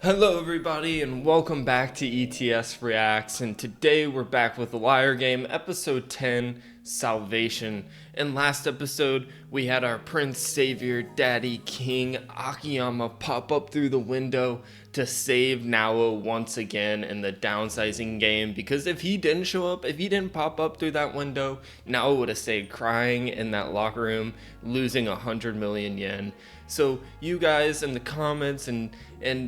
Hello everybody and welcome back to ETS Reacts, and today we're back with the Liar Game, episode 10, Salvation. In last episode, we had our Prince Savior, Daddy King Akiyama pop up through the window to save NAO once again in the downsizing game, because if he didn't show up, if he didn't pop up through that window, NAO would have stayed crying in that locker room, losing 100 million yen. So you guys in the comments and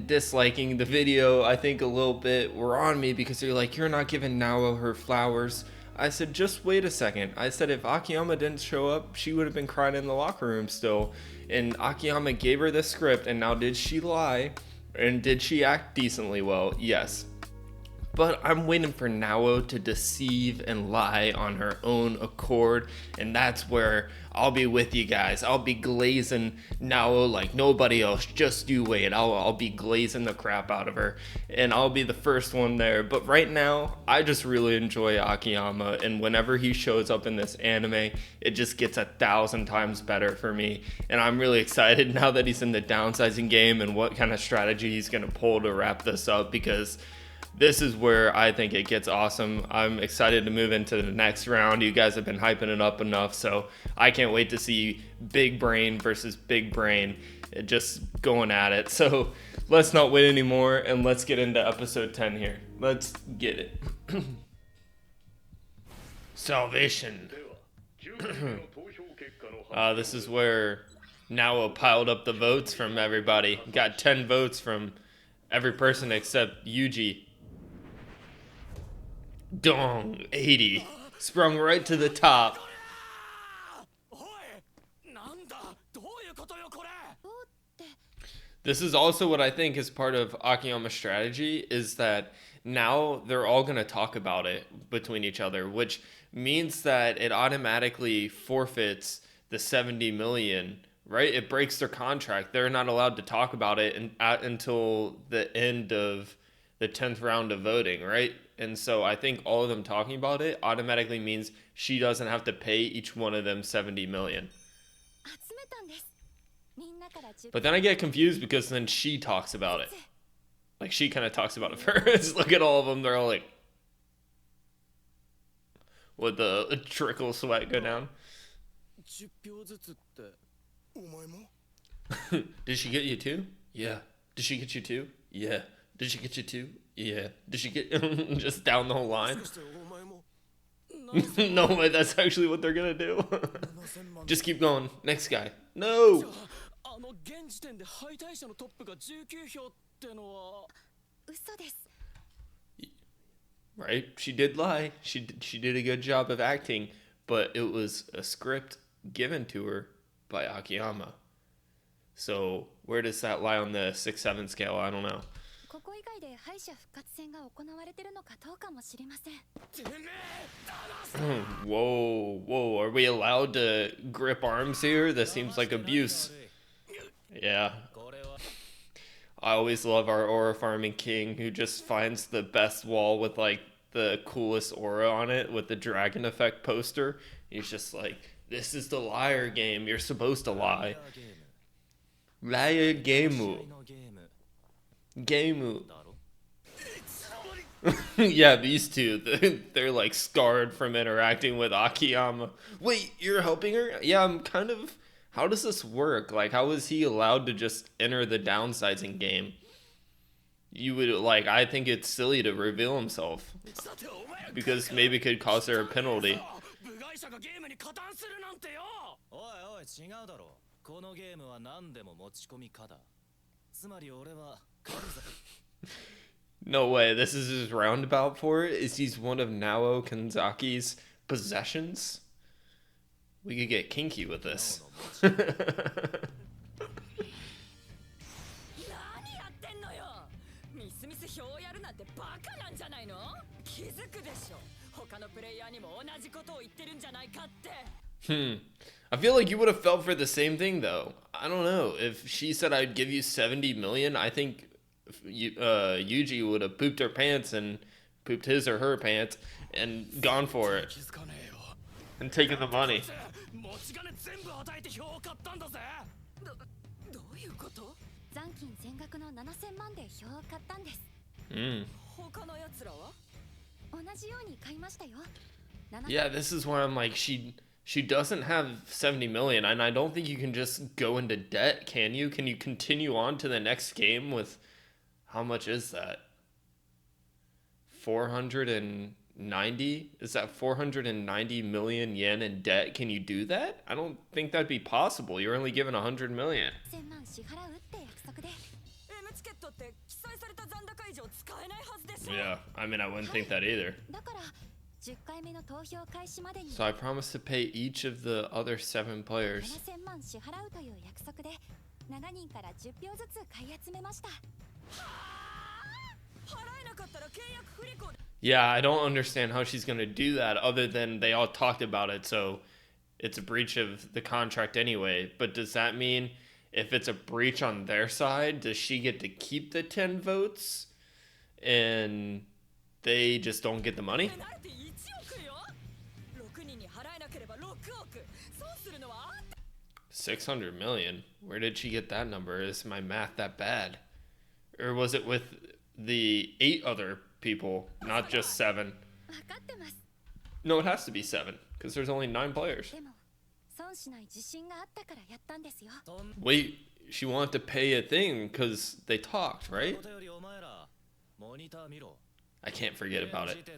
disliking the video, I think a little bit, were on me because you're like, you're not giving NAO her flowers. I said, just wait a second. I said if Akiyama didn't show up, she would have been crying in the locker room still. And Akiyama gave her the script, and now did she lie? And did she act decently well? Yes. But I'm waiting for NAO to deceive and lie on her own accord, and that's where I'll be with you guys. I'll be glazing NAO like nobody else. Just you wait. I'll be glazing the crap out of her, and I'll be the first one there. But right now, I just really enjoy Akiyama, and whenever he shows up in this anime, it just gets 1,000 times better for me. And I'm really excited now that he's in the downsizing game and what kind of strategy he's gonna pull to wrap this up, because this is where I think it gets awesome. I'm excited to move into the next round. You guys have been hyping it up enough, so I can't wait to see Big Brain versus Big Brain just going at it. So let's not wait anymore, and let's get into episode 10 here. Let's get it. Salvation. This is where NAO piled up the votes from everybody. Got 10 votes from every person except Yuji. Dong, 80. Sprung right to the top. This is also what I think is part of Akiyama's strategy, is that now they're all going to talk about it between each other, which means that it automatically forfeits the 70 million, right? It breaks their contract. They're not allowed to talk about it until the end of the 10th round of voting, right? And so I think all of them talking about it automatically means she doesn't have to pay each one of them 70 million. But then I get confused because then she talks about it. Like, she kind of talks about it first. Look at all of them. They're all like, with the trickle sweat go down. Did she get you too? Yeah. Did she get you too? Yeah. Did she get you too? Yeah. Did she get just down the whole line? No way, that's actually what they're gonna do. Just keep going. Next guy. No. Right? She did lie. She did a good job of acting, but it was a script given to her by Akiyama. So where does that lie on the 6-7 scale? I don't know. Whoa, are we allowed to grip arms here? This seems like abuse. Yeah. I always love our aura farming king, who just finds the best wall with like the coolest aura on it with the dragon effect poster. He's just like, this is the liar game. You're supposed to lie. Liar game. Game. Yeah, these two, they're like scarred from interacting with Akiyama. Wait, you're helping her? Yeah, I'm kind of... How does this work? Like, how is he allowed to just enter the downsizing game? You would, like, I think it's silly to reveal himself, because maybe it could cause her a penalty. No way, this is his roundabout for it? Is he's one of NAO Kanzaki's possessions? We could get kinky with this. I feel like you would have felt for the same thing, though. I don't know. If she said I'd give you 70 million, I think Yuji would have pooped her pants and pooped his or her pants and gone for it and taken the money. Mm. Yeah, this is where I'm like, she doesn't have 70 million, and I don't think you can just go into debt, can you? Can you continue on to the next game with, how much is that? 490? Is that 490 million yen in debt? Can you do that? I don't think that'd be possible. You're only given 100 million. Yeah, I mean, I wouldn't think that either. So I promised to pay each of the other 7 players. Yeah, I don't understand how she's going to do that other than they all talked about it, so it's a breach of the contract anyway. But does that mean if it's a breach on their side, does she get to keep the 10 votes and they just don't get the money? 600 million? Where did she get that number? Is my math that bad? Or was it with the 8 other people, not just 7? No, it has to be 7, because there's only 9 players. Wait, she wanted to pay a thing because they talked, right? I can't forget about it.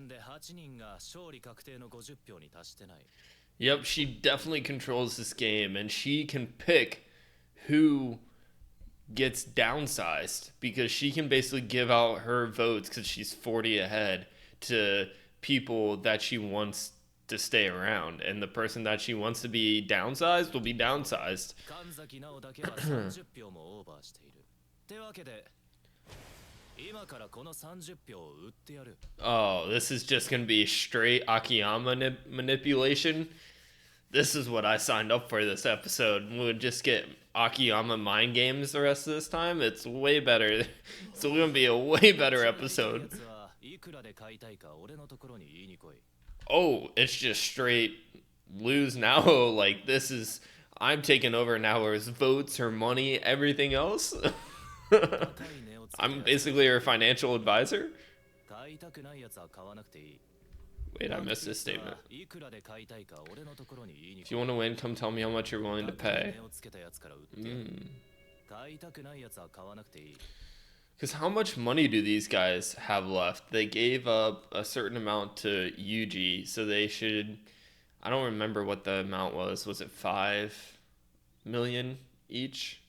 Yep, she definitely controls this game, and she can pick who gets downsized, because she can basically give out her votes, because she's 40 ahead, to people that she wants to stay around, and the person that she wants to be downsized will be downsized. Oh, this is just gonna be straight Akiyama manipulation. This is what I signed up for this episode. We'll just get Akiyama mind games the rest of this time. It's way better. It's gonna be a way better episode. Oh, it's just straight lose NAO. Like, this is, I'm taking over NAO's votes, her money, everything else. I'm basically her financial advisor. Wait, I missed this statement. If you want to win, come tell me how much you're willing to pay. Because how much money do these guys have left? They gave up a certain amount to Yuji, so they should... I don't remember what the amount was. Was it 5 million each?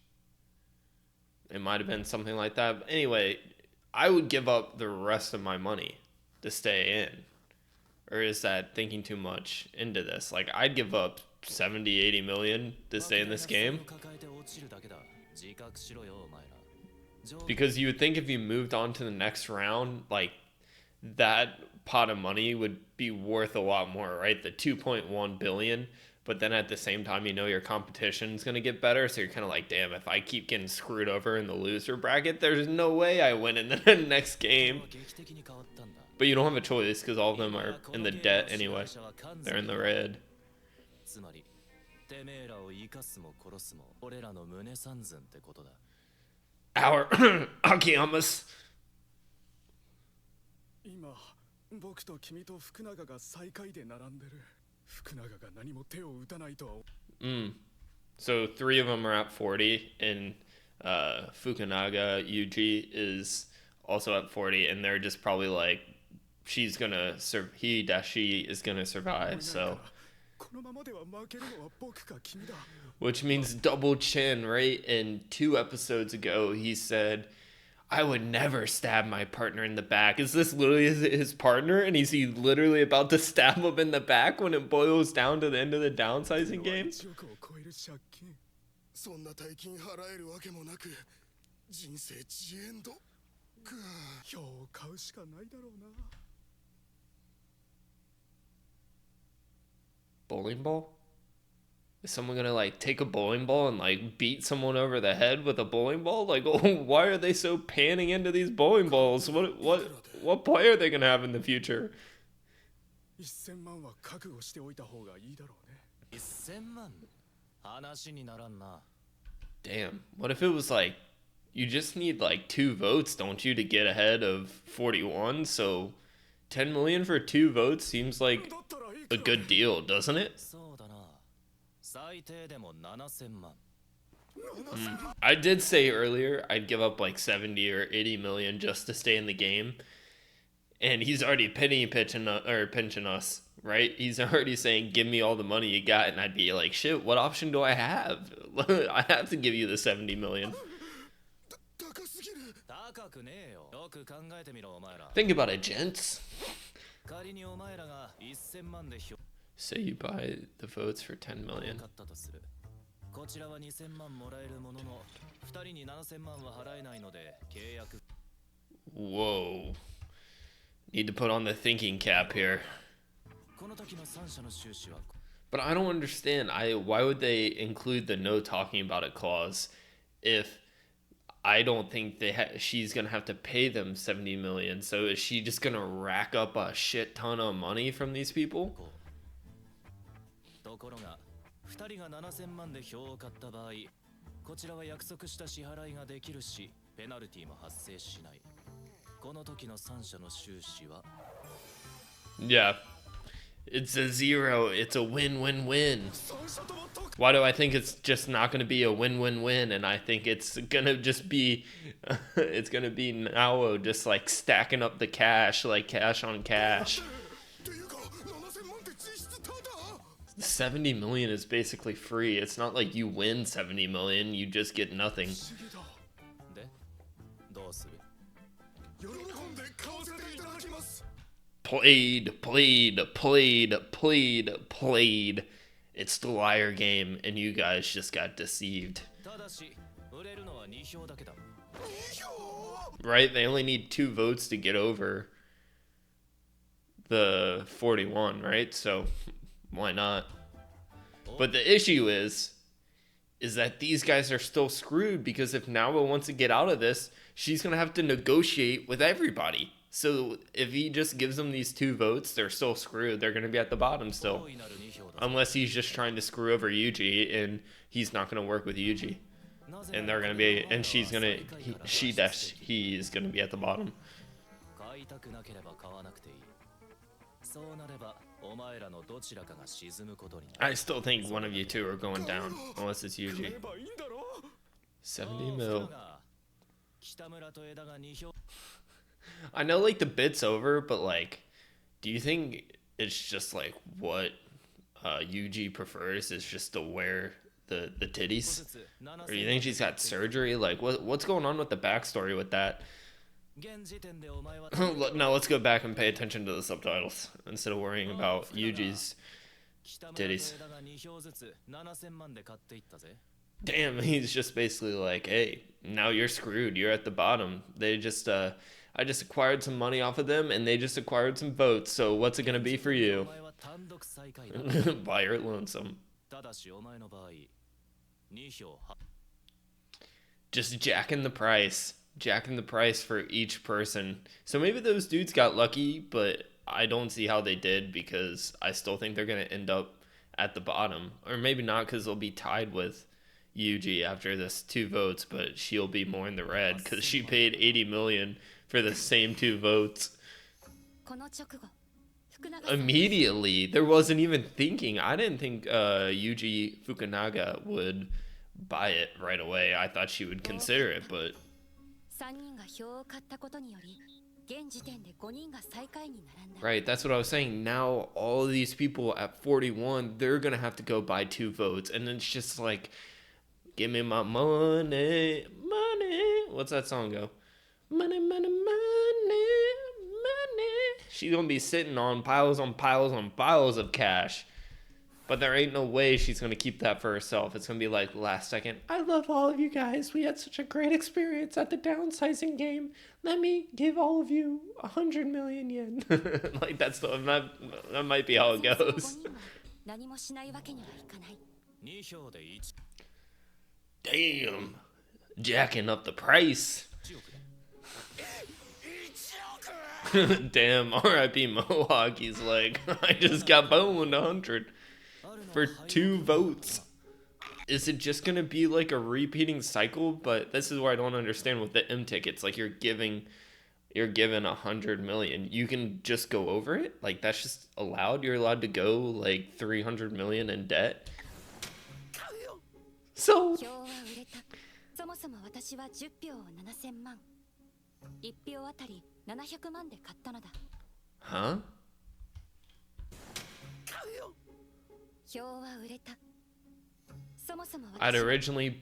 It might have been something like that. But anyway, I would give up the rest of my money to stay in. Or is that thinking too much into this? Like, I'd give up 70, 80 million to stay in this game. Because you would think if you moved on to the next round, like, that pot of money would be worth a lot more, right? The 2.1 billion. But then at the same time, you know your competition's going to get better. So you're kind of like, damn, if I keep getting screwed over in the loser bracket, there's no way I win in the next game. But you don't have a choice because all of them are in the debt anyway. They're in the red. Our Akiyamas. 今、僕と君と福永が最下位で並んでる。福永が何も手を打たないとは。So 3 of them are at 40, and Fukunaga Yuji is also at 40, and they're just probably like, she's gonna she is gonna survive. So, which means double chin, right? And 2 episodes ago, he said, I would never stab my partner in the back. Is this literally his partner? And is he literally about to stab him in the back when it boils down to the end of the downsizing game? Bowling ball? Is someone gonna like take a bowling ball and like beat someone over the head with a bowling ball? Like, oh, why are they so panning into these bowling balls? What play are they gonna have in the future? 1000万は覚悟しておいた方がいいだろうね。1000万？話にならんな。Damn. What if it was like You just need like 2 votes, don't you, to get ahead of 41? So 10 million for 2 votes seems like だったらい a くら good deal, doesn't it? そうだな。最低でも7000万。 I did say earlier I'd give up like 70 or 80 million just to stay in the game. And he's already pinching us, right? He's already saying, "Give me all the money you got," and I'd be like, "Shit, what option do I have? I have to give you the 70 million." 高すぎる 高くねえよ。よく考えてみろ、お前ら。 Think about it, gents. 仮にお前らが1000万で票 Say you buy the votes for 10 million. 買ったとする。こちらは2000万もらえるものの、2人に7000万は払えないので、契約。 Whoa. Need to put on the thinking cap here. この時の3社の収支は But I don't understand. Why would they include the no talking about it clause if I don't think she's gonna have to pay them 70 million? So is she just gonna rack up a shit ton of money from these people? ところが、2人が7000万で票を買った場合、こちらは約束した支払いができるし、ペナルティも発生しない。この時の3社の収支は Yeah. It's a zero. It's a win-win-win. 3社とも得 Why do I think it's just not going to be a win-win-win? And I think it's going to just be, it's going to be NAO just like stacking up the cash, like cash on cash. っていうか7000万って実質ただ 70 million is basically free. It's not like you win 70 million, you just get nothing. 不思議だ で、どうする 喜んで買わせていただきます Played. It's the liar game, and you guys just got deceived. ただし、売れるのは2票だけだ。 2票 Right? They only need 2 votes to get over the 41, right? So why not? But the issue is that these guys are still screwed because if Nawa wants to get out of this, she's going to have to negotiate with everybody. So if he just gives them these 2 votes, they're still screwed. They're going to be at the bottom still. 大いなる2票だ。 Unless he's just trying to screw over Yuji and he's not going to work with Yuji. なぜ And they're going to be, and she's going to, he is going to be at the bottom. 買いたくなければ買わなくていい。そうなれば、お前らのどちらかが沈むことになる。 I still think one of you two are going down, unless it's 買 Yuji. えばいいんだろ 70 mil. 北村と枝が2票。 I know like the bit's over, but like, do you think it's just like what Yuji prefers is just to wear the titties? Or do you think she's got surgery? Like what's going on with the backstory with that? 現時点でお前は Now let's go back and pay attention to the subtitles instead of worrying about Yuji's 北村と titties. 枝が2票ずつ7000万で買っていったぜ。 Damn, he's just basically like, hey, now you're screwed. You're at the bottom. They just I just acquired some money off of them and they just acquired some votes. So what's it gonna be for お you? 前は単独最下位だ。 Buy your lonesome. ただしお前の場合、2票は Just jacking the price. Jacking the price for each person. So maybe those dudes got lucky, but I don't see how they did because I still think they're going to end up at the bottom. Or maybe not because they'll be tied with Yuji after this 2 votes, but she'll be more in the red because she paid 80 million for the same 2 votes. この直後、福永さん Immediately, there wasn't even thinking. I didn't think Yuji Fukunaga would buy it right away. I thought she would consider it, but 3人が票を買ったことにより、現時点で5人が最下位に並んだ。 right, that's what I was saying. Now all of these people at 41, they're gonna have to go buy 2 votes, and it's just like, give me my money, money. What's that song go? Money, money, money, money. She's gonna be sitting on piles of cash. But there ain't no way she's going to keep that for herself. It's going to be like last second, I love all of you guys. We had such a great experience at the downsizing game. Let me give all of you 100 million yen. Like that might be how it その goes. 5人も何もしないわけにはいかない。 2票で1 Damn. Jacking up the price. 1億 Damn, R.I.P. Mohawk. He's like, I just got boned 100 for 2 votes. is it just gonna be like a repeating cycle? But this is where I don't understand with the M tickets. Like you're given 100 million. You can just go over it. Like that's just allowed. You're allowed to go like 300 million in debt. So 票は売れた。そもそも私は10票を7000万。1票あたり700万で買ったのだ。huh? 票は売れた。そもそも I'd 私は originally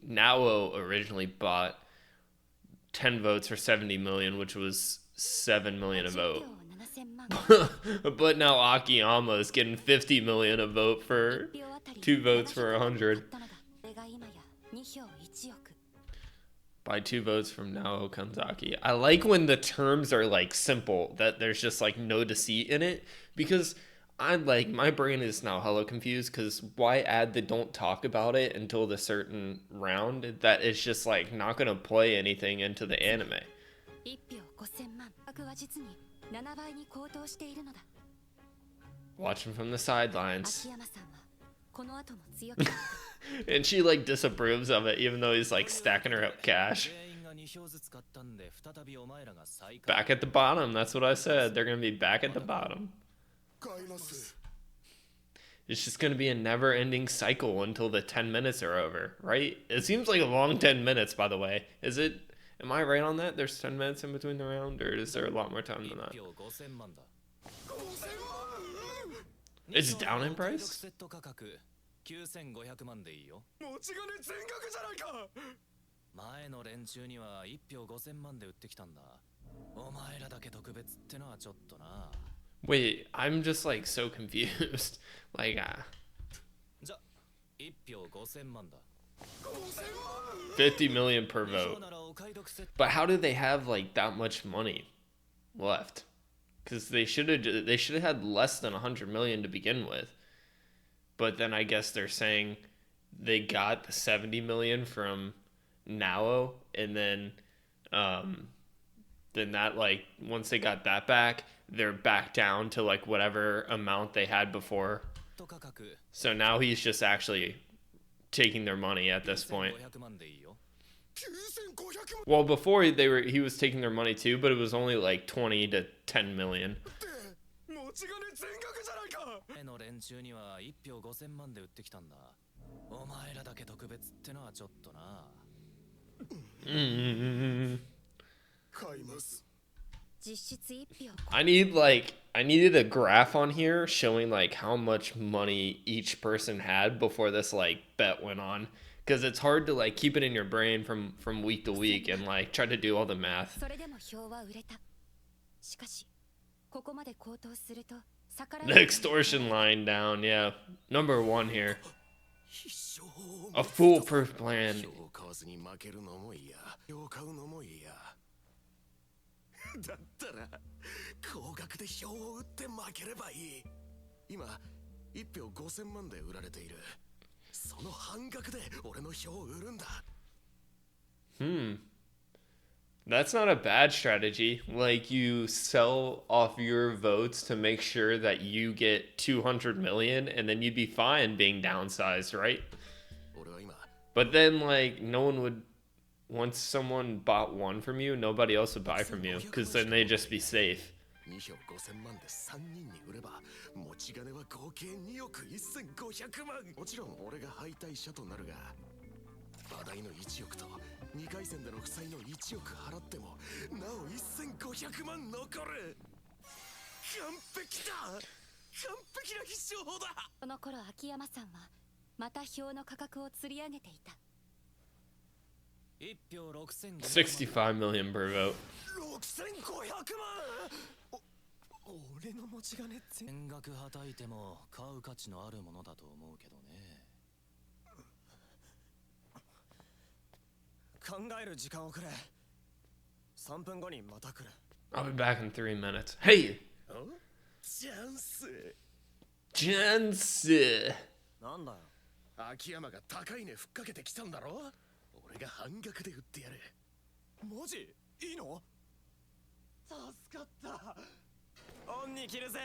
NAO originally bought 10 votes for 70 million, which was 7 million a 10 vote. 票を7000万。 But now Akiyama is getting 50 million a vote for 1票あたり 2 votes for 700万で買っ 100. たのだ。これが今や2票1億。 By 2 votes from Nao Kanzaki. I like when the terms are like simple, that there's just like no deceit in it, because my brain is now hella confused, because why add the don't talk about it until the certain round that is just like not gonna play anything into the anime. 1票5000万。価格は実に7倍に高騰しているのだ。 Watching from the sidelines. 秋山さんはこの後も強気だった。 And she like disapproves of it, even though he's like stacking her up cash. 全員が2票ずつ買ったんで再びお前らが再開 Back at the bottom, that's what I said. They're gonna be back at the bottom. 買います It's just gonna be a never ending cycle until the 10 minutes are over, right? It seems like a long 10 minutes, by the way. Is it? Am I right on that? There's 10 minutes in between the round, or is there a lot more time than that? 1票5000万だ It's down in お買い price? 得セット価格9500万でいいよ持ち金全額じゃないか前の連中には1票5000万で売ってきたんだお前らだけ特別ってのはちょっとな Wait, I'm just like so confused. Like, じゃ1票5000万だ50 million per 2票 vote. ならお買い得セット But how do they have like that much money left? Because they should have had less than 100 million to begin with. But then I guess they're saying they got the 70 million from NAO, and then that like once they got that back, they're back down to like whatever amount they had before. 価格 So now he's just actually taking their money at this point. 9500万でいいよ9500 Well, before he was taking their money too, but it was only like 20 to 10 million. 万持ち金全額じゃないか前の連中には1票5000万で売ってきたんだお前らだけ特別ってのはちょっとな 買います 実質1票。 I needed a graph on here showing like how much money each person had before this like bet went on, because it's hard to like keep it in your brain from week to week and like try to do all the math. それでも票は売れた。しかし、ここまで高騰すると逆らえ The ない extortion line down, yeah. Number 1 here. 必勝 A foolproof plan. 票を買わずに負けるのも嫌票を買うのも嫌だったら高額で票を売って負ければいい今1票5000万で売られているその半額で俺の票を売るんだ That's not a bad strategy. Like you sell off your votes to make sure that you get 200 million, and then you'd be fine being downsized, right? 俺は今 But then like no one would, once someone bought one from you, nobody else would buy from you, because then they'd just be safe. 2票5000万で3人に売れば持ち金は合計2億1500万もちろん俺が敗退者となるが話題の1億と2回戦での負債の1億払ってもなお1500万残る完璧だ完璧な必勝法だその頃秋山さんはまた票の価格を釣り上げていた。 1票6500 65 million per vote. 6500万俺の持ち金全全額はたいても買う価値のあるものだと思うけどね考える時間をくれ3分後にまた来る I'll be back in 3 minutes. Hey, チャンス Chance. なんだよ秋山が高い値ふっかけてきたんだろ俺が半額で売ってやるマジいいの助かった恩に着るぜ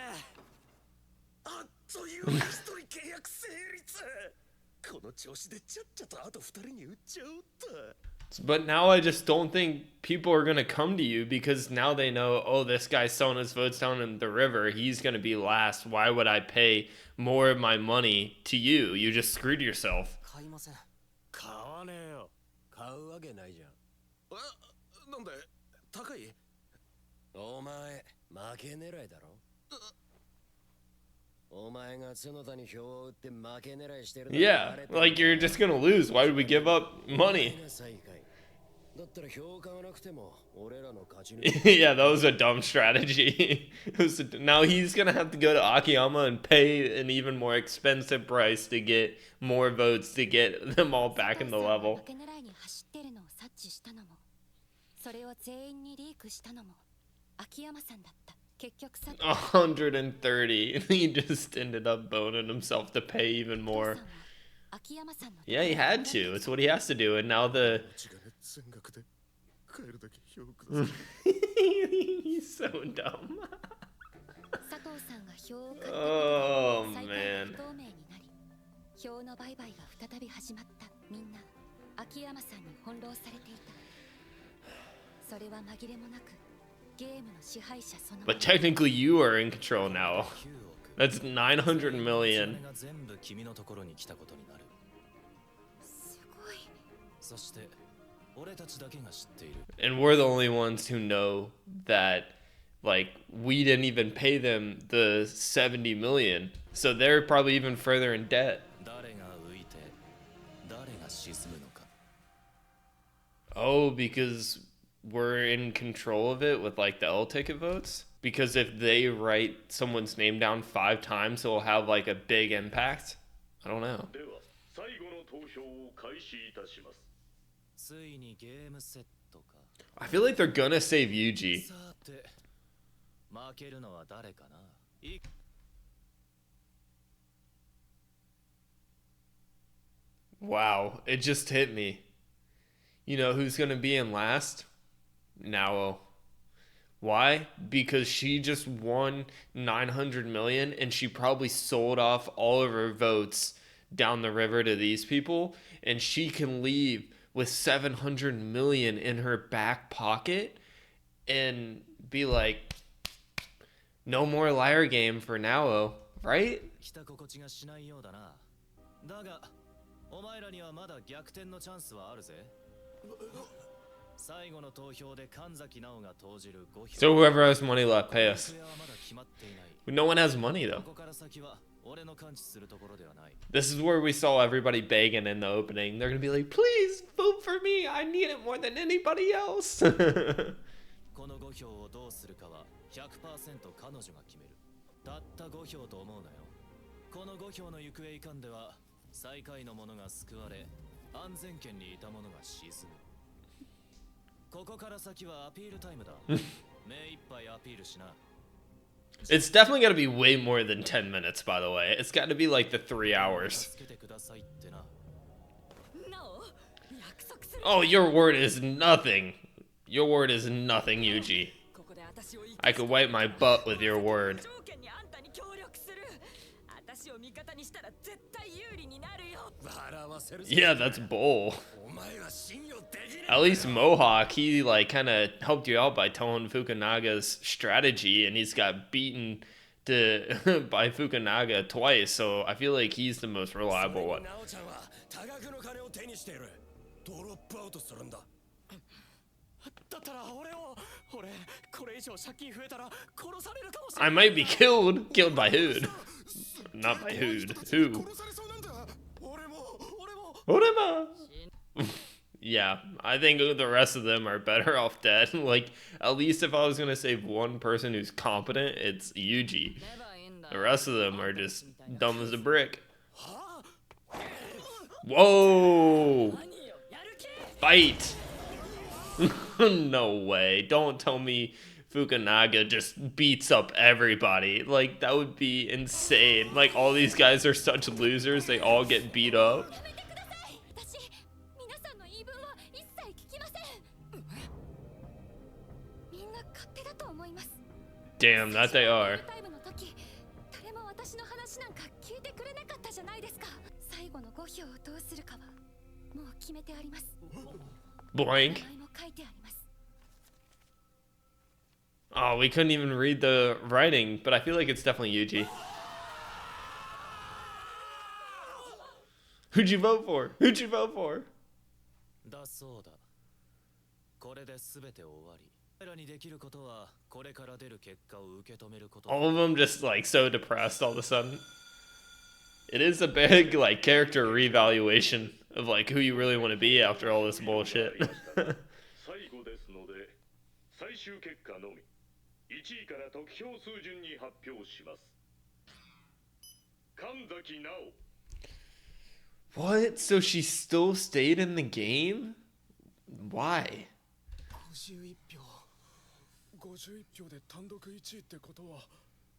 あっという間に一人契約成立この調子でちゃっちゃとあと2人に売っちゃおうっと。 But now I just don't think people are gonna come to you because now they know, oh, this guy's selling his votes down in the river. He's gonna be last. Why would I pay more of my money to you? You just screwed yourself. 買いません。買わねえよ。買うわけないじゃん。なんで高い？お前負け狙いだろ。お前が角田に票を売って負け狙いしてる。 Yeah, like you're just gonna lose. Why would we give up money? だったら票買わなくても俺らの勝ち Yeah, that was a dumb strategy. Now he's gonna have to go to Akiyama and pay an even more expensive price to get more votes to get them all back in the level. 負け狙いに走ってるのを察知したのも、それを全員にリークしたのも秋山さんだった。結局さ、 130. He just ended up boning himself to pay even more. 秋山さんの Yeah, he had to. It's what he has to do. And now the 全額で買えるだけ票ください。 he's so dumb. 佐藤さんが票を買った Oh 再開 man. が不透明になり、票の売買が再び始まった。みんな秋山さんに翻弄されていた。それは紛れもなくゲームの支配者そのもの。 But technically, you are in control now. That's 900 million. それが全部君のところに来たことになる。すごい。そして俺たちだけが知っている。 And we're the only ones who know that, like, we didn't even pay them the 70 million. So they're probably even further in debt. 誰が浮いて誰が沈むのか。 Oh, because we're in control of it with, like, the L ticket votes? Because if they write someone's name down 5 times, it'll have, like, a big impact? I don't know. では最後の投票を開始いたします。ついにゲームセットか。 I feel like they're gonna save Yuji. さて負けるのは誰かな。Wow, it just hit me. You know who's gonna be in last? NAO. Why? Because she just won 900 million and she probably sold off all of her votes down the river to these people, and she can leave with 700 million in her back pocket and be like, no more liar game for NAO, right? 来た心地がしないようだな。だがお前らにはまだ逆転のチャンスはあるぜ。最後の投票で神崎直が投じる5票。 So whoever has money left, pay us. 行方はまだ決まっていない。 No one has money though. ここから先は俺の感知するところではない。 This is where we saw everybody begging in the opening. They're gonna be like, please vote for me. I need it more than anybody else. この5票をどうするかは 100% 彼女が決める。たった5票と思うなよ。この5票の行方いかんでは最下位の者が救われ安全圏にいた者が沈む。ここから先はアピールタイムだ。目いっぱいアピールしな。 It's definitely gotta be way more than 10 minutes, by the way. It's gotta be like the 3 hours. 助けてくださいってな。なお、約束する。 Oh, your word is nothing. Your word is nothing, Yuji. ここで私を生か I could wipe my butt with your word. 条件にあんたに協力する。私を味方にしたら絶対有利になるよ。笑わせるぞ。 Yeah, that's bull. お前は信用できねえ。 At least Mohawk, he like kind of helped you out by telling Fukunaga's strategy, and he's got beaten to by Fukunaga twice. So I feel like he's the most reliable one. 直ちゃんは多額の金を手にしている。ドロップアウトするんだ。だったら俺これ以上借金増えたら殺されるかもしれない。 I might be killed. Killed by who? Not by who? Who? 殺されそうなんだ。俺も。 Orema. Yeah, I think the rest of them are better off dead. Like, at least if I was gonna save one person who's competent, it's Yuji. The rest of them are just dumb as a brick. Whoa! Fight! No way. Don't tell me Fukunaga just beats up everybody. Like, that would be insane. Like, all these guys are such losers, they all get beat up. やめてください。私、皆さんの言い分は一切聞きません。みんな勝手だと思います。 Damn, that they are. タイムの時、誰も私私の話なんか聞いてくれなかったじゃないですか。最後の5票をどうするかはもう決めてあります。 Blank. 名前も書いてあります。 Oh, we couldn't even read the writing, but I feel like it's definitely Yuji. Who'd you vote for? Who'd you vote for? だそうだ。これで全て終わり。彼らにできることはこれから出る結果を受け止めること。 All of them just like so depressed all of a sudden. It is a big like character reevaluation of like who you really want to be after all this bullshit. 最後ですので、最終結果のみ1位から得票数順に発表します。神崎直。 What? So she still stayed in the game? Why? 51票51票で単独1位ってことは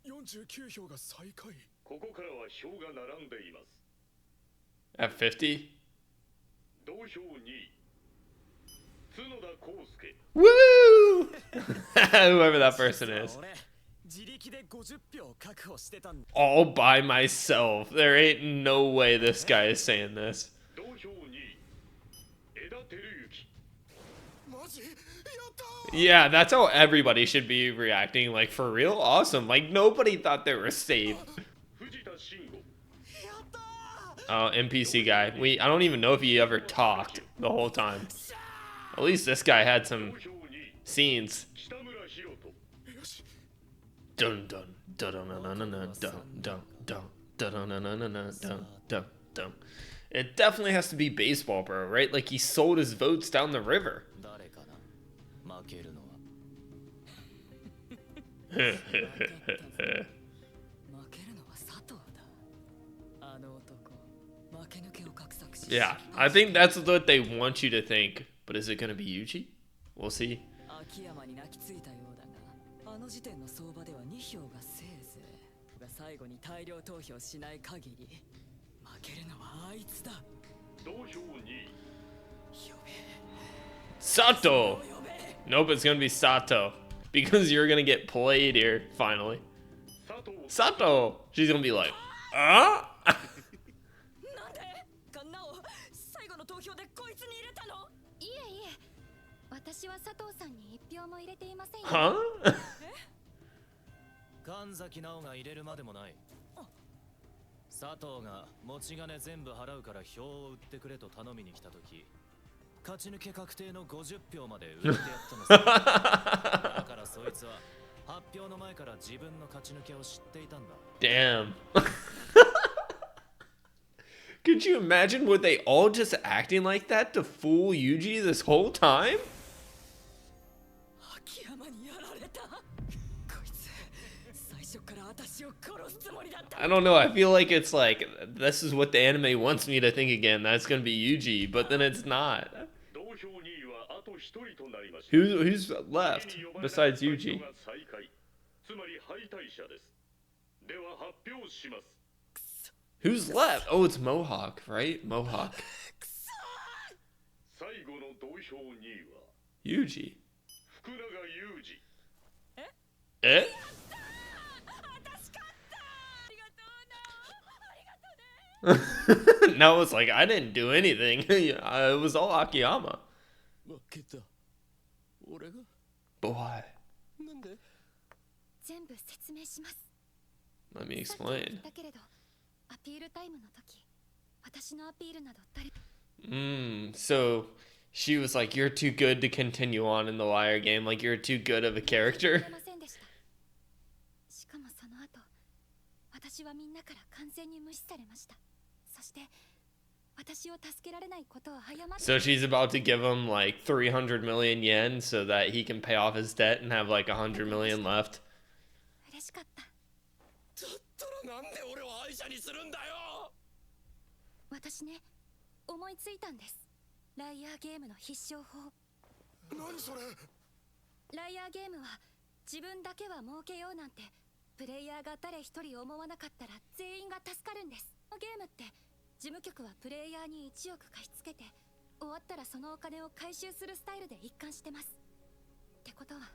49票が最下位。ここからは票が並んでいます。 At 50? 同票2位角田康介。 Woo! Whoever that person is. 自力で50票確保してたんだ。 All by myself. There ain't no way this guy is saying this. 同票2位枝照之。 マジやったー。 Yeah, that's how everybody should be reacting. Like, for real? Awesome. Like, nobody thought they were safe. 藤田慎吾。 Oh, NPC guy. I don't even know if he ever talked the whole time. At least this guy had 同 some 票2位 scenes. 北村博人。 Dun dun dun dun dun dun dun dun dun dun dun dun dun dun dun. It definitely has to be baseball, bro, right? Like he sold his votes down the river. 誰かな。負けるのは。負けるのは佐藤だ。あの男、負け抜けを画策し。 Yeah, I think that's what they want you to think. But is it gonna be Yuji? We'll see. 秋山に泣きついたようだが、あの時点の相場では2票がせいぜい。が最後に大量投票しない限り、負けるのはあいつだ。同票2位呼べ。 Sato! 呼べ。 Nope, it's gonna be Sato. Because you're gonna get played here, finally. 佐藤。 Sato! She's gonna be like, なんで？かなお、最後の投票でこいつに入れたの？いえいえ、私は佐藤さんに1票も入れていませんよ。 huh? 神崎直が入れるまでもない。佐藤が持ち金全部払うから票を売ってくれと頼みに来た時、勝ち抜け確定の50票まで売ってやったのさ。だからそいつは発表の前から自分の勝ち抜けを知っていたんだ。 Damn. Could you imagine, were they all just acting like that to fool Yuji this whole time? 秋山にやられた。こいつ、最初から私を殺すつもりだった。 I don't know, I feel like it's like, this is what the anime wants me to think again, that's gonna be Yuji, but then it's not. 同票2位はあと1人となりました。 Who's left besides Yuji? 最下位、つまり敗退者です。では発表します。 Who's left? Oh, it's Mohawk, right? Mohawk. 最後の同票2位は Yuji. 福永裕二。 Eh? 私勝った。ありがとうな。ありがとうね。 Now it's like, I didn't do anything. It was all Akiyama. 負けた。俺が But why? なんで？全部説明します。 Let me さっきも言っ explain. たけれど、アピールタイムの時、私のアピールなど誰 So she was like, you're too good to continue on in the liar game. Like, you're too good of a も character. 出ませんでした。しかもその後、私はみんなから完全に無視されました。そして、私を助けられないことを謝って。 So she's about to give him like 300 million yen so that he can pay off his debt and have like 100 million left. 嬉しかった。だったらなんで俺を敗者にするんだよ。私ね、思いついたんです。ライアーゲームの必勝法。何それ？ライアーゲームは自分だけは儲けようなんてプレイヤーが誰一人思わなかったら全員が助かるんです。ゲームって事務局はプレイヤーに1億貸し付けて終わったらそのお金を回収するスタイルで一貫してます。ってことは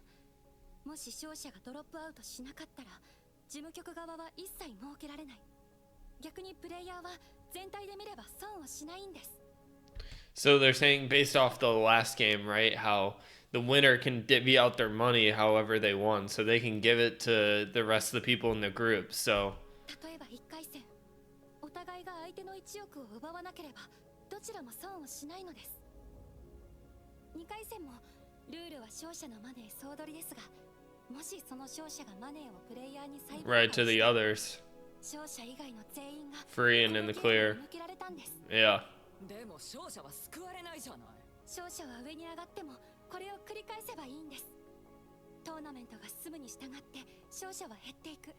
もし勝者がドロップアウトしなかったら自事務局側は一切設けられない。逆にプレイヤーは全体で見れば損をしないんです。 So they're saying based off the last game, right? How the winner can divvy out their money however they want, so they can give it to the rest of the people in the group. So 例えば1回戦、お互いが相手の1億を奪わなければどちらも損をしないのです。2回戦もルールは勝者のマネー総取りですが、もしその勝者がマネーをプレイヤーに再分 right 配 to the して others, 勝者以外の全員が free and in the このゲー clear. ムを抜けられたんです。 Yeah. でも勝者は救われないじゃない。勝者は上に上がってもこれを繰り返せばいいんです。トーナメントが進むに従って勝者は減っていく。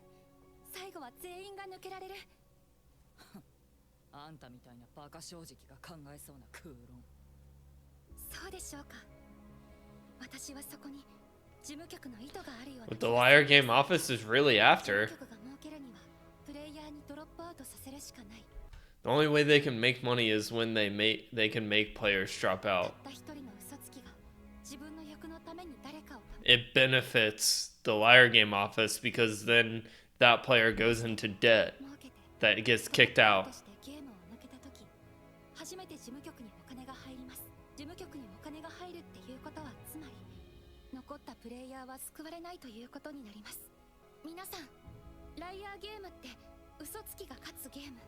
最後は全員が抜けられる。あんたみたいなバカ正直が考えそうな空論。そうでしょうか。私はそこに事務局の意図があるような。 What the liar game office is really 事 after. 務局が設けるにはプレイヤーにドロップアウトさせるしかない。 The only way they can make money is when they can make players drop た out. った一人の嘘つきが自分の欲のために誰かを It benefits the liar game office because then that player goes into debt 設けて that gets kicked out. としてゲームを抜けた時、初めて事務局にお金が入ります。事務局にお金が入るっていうことはつまり残ったプレイヤーは救われないということになります。皆さん、ライアーゲームって嘘つきが勝つゲーム、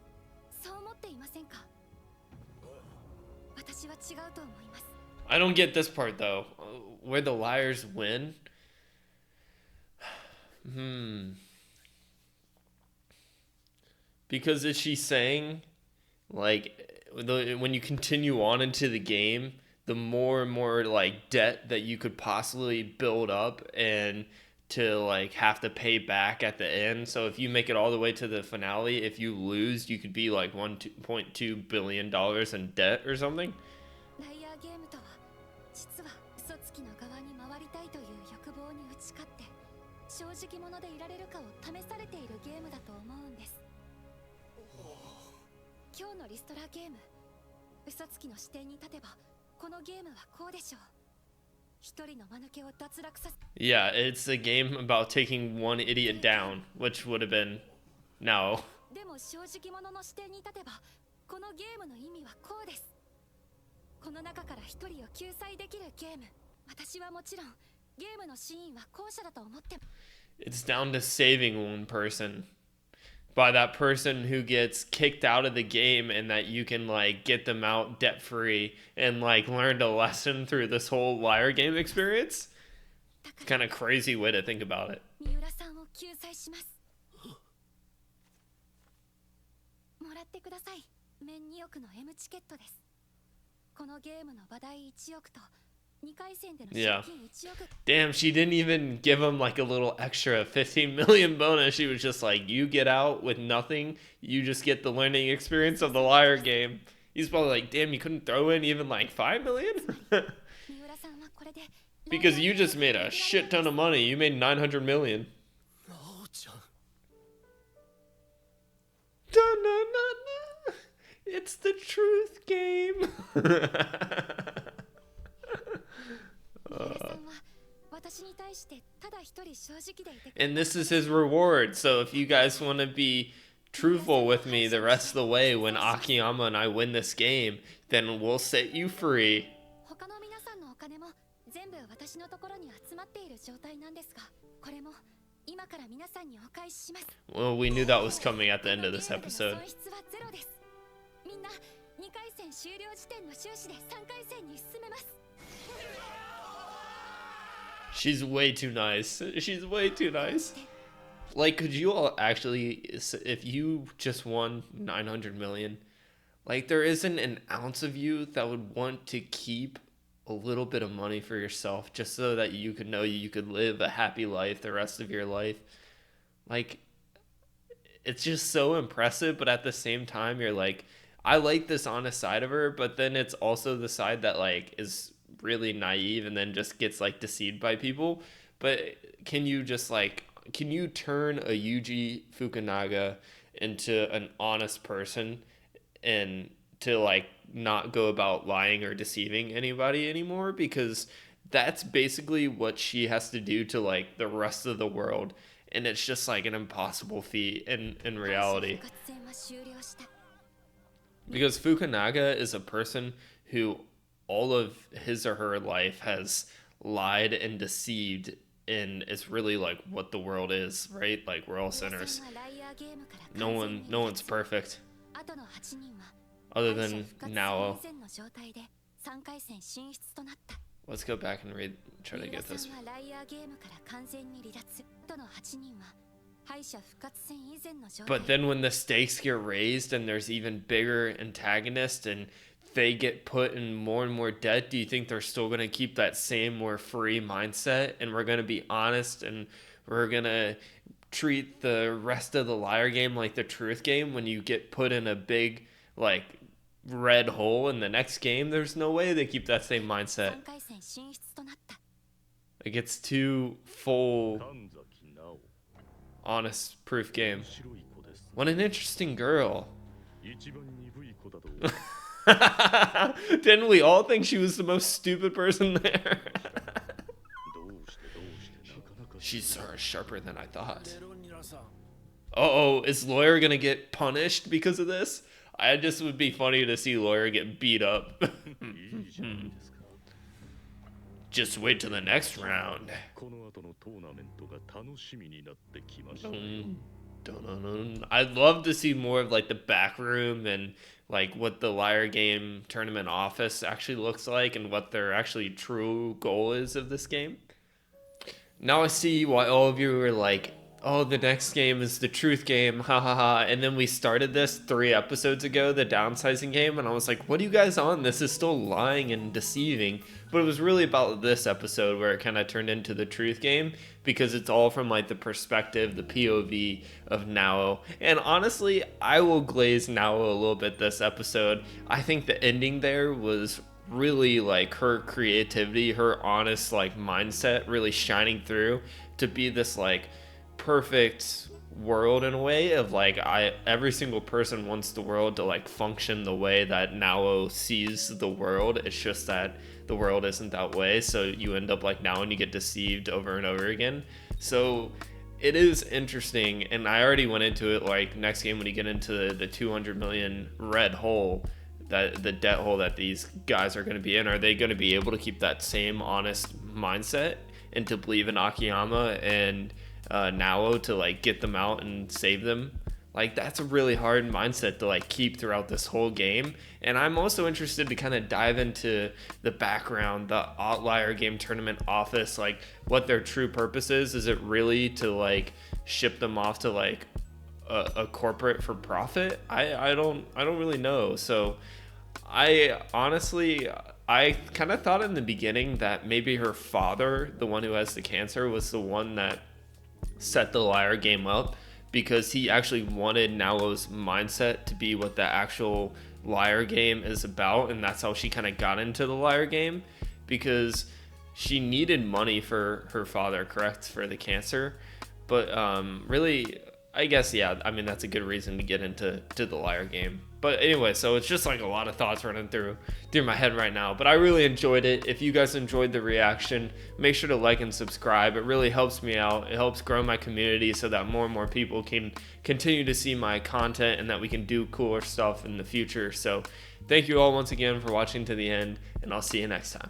そう思っていませんか？私は違うと思います。 I don't get this part though. Where the liars win? Because is she saying, like, when you continue on into the game, the more and more like debt that you could possibly build up and to like have to pay back at the end. So if you make it all the way to the finale, if you lose, you could be like $1.2 billion in debt or something. ライアーゲームとは実は嘘つきの側に回りたいという欲望に打ち勝って正直者でいられるかを試されているゲームだと思うんです。今日のリストラゲーム、嘘つきの視点に立てばこのゲームはこうでしょう。一人の間抜けを脱落させ Yeah, it's a game about taking one idiot down, which would have been NAO. でも正直者の視点に立てばこのゲームの意味はこうです。この中から一人を救済できるゲーム。私はもちろんゲームのシーンは後者だと思って。 It's down to saving one person by that person who gets kicked out of the game and that you can like get them out debt free and like learned a lesson through this whole liar game experience. Kind of crazy way to think about it. 三浦さんを救済します。もらってください。面2億の M チケットです。このゲームの場代1億と2回戦での賞 Yeah. 金1億。 Damn, she didn't even give him like a little extra 15 million bonus. She was just like, you get out with nothing. You just get the learning experience of the liar game. He's probably like, damn, you couldn't throw in even like 5 million? 三浦さんはこれで Because you just made a shit ton of money. You made 900 million. なおちゃん Da-na-na-na. It's the truth game. 三浦さんは私に対してただ一人正直でいてくれ And this is his reward. So if you guys want to be truthful with me the rest of the way when Akiyama and I win this game, then we'll set you free. 他の皆さんのお金も全部私のところに集まっている状態なんですが、これも今から皆さんにお返しします。 Well, we knew that was coming at the end of this このゲームでの episode. 損失はゼロです。みんな2回戦終了時点の収支で3回戦に進めます。 She's way too nice. She's way too nice. Like, could you all actually, if you just won 900 million, like, there isn't an ounce of you that would want to keep a little bit of money for yourself just so that you could know you could live a happy life the rest of your life. Like, it's just so impressive, but at the same time, you're like, I like this honest side of her, but then it's also the side that, like, is really naive and then just gets, like, deceived by people. But can you just, like, can you turn a Yuji Fukunaga into an honest person and to like not go about lying or deceiving anybody anymore? Because that's basically what she has to do to like the rest of the world. and it's just like an impossible feat in reality. 復活戦は終了した。 Because Fukunaga is a person who all of his or her life has lied and deceived, and it's really like what the world is, right? Like we're all 予選 sinners. はライアーゲームから No 完全に one, no one's perfect 後の8人は other 敗者 than 復活戦 NAO. 以前の状態で3回戦進出となった。 Let's go back and read, try to 三浦 get さ this. んはライアーゲームから完全に離脱。後の8人は敗者復活戦以前の状態 But then when the stakes get raised and there's even bigger antagonists and they get put in more and more debt, do you think they're still going to keep that same more free mindset, and we're going to be honest and we're going to treat the rest of the liar game like the truth game? When you get put in a big like red hole in the next game, there's no way they keep that same mindset. 3回戦進出となった。 It gets too full 神崎直 honest proof game. 白い子です What an interesting girl. 一番鈍い子だと Didn't we all think she was the most stupid person there? どうしてなかなか She's sharper than I thought. レロニラさん Oh, is Lawyer gonna get punished because of this? I just would be funny to see Lawyer get beat up. いいじゃないですか Just wait till the next round. この後のトーナメントが楽しみになってきました Dun-dun-dun. I'd love to see more of like the back room and like what the Liar Game tournament office actually looks like and what their actually true goal is of this game. Now I see why all of you were like, oh, the next game is the truth game, ha ha ha. And then we started this 3 episodes ago, the downsizing game, and I was like, what are you guys on? This is still lying and deceiving. But it was really about this episode where it kind of turned into the truth game, because it's all from like the perspective, the POV of NAO. And honestly, I will glaze NAO a little bit this episode. I think the ending there was really like her creativity, her honest like mindset really shining through to be this like perfect world in a way of like every single person wants the world to like function the way that NAO sees the world. It's just that the world isn't that way, so you end up like NAO and you get deceived over and over again. So it is interesting, and I already went into it like next game when you get into the 200 million red hole, that the debt hole that these guys are going to be in, are they going to be able to keep that same honest mindset and to believe in Akiyama and NAO to like get them out and save them? Like that's a really hard mindset to like keep throughout this whole game. And I'm also interested to kind of dive into the background, the Outlier Game Tournament office, like what their true purpose is. Is it really to like ship them off to like a corporate for profit? I don't really know. So I honestly, I kind of thought in the beginning that maybe her father, the one who has the cancer, was the one that set the liar game up, because he actually wanted NAO's mindset to be what the actual liar game is about, and that's how she kind of got into the liar game, because she needed money for her father, correct, for the cancer. But really, I guess, yeah, I mean, that's a good reason to get into the liar game. But anyway, so it's just like a lot of thoughts running through my head right now. But I really enjoyed it. If you guys enjoyed the reaction, make sure to like and subscribe. It really helps me out. It helps grow my community so that more and more people can continue to see my content and that we can do cooler stuff in the future. So thank you all once again for watching to the end, and I'll see you next time.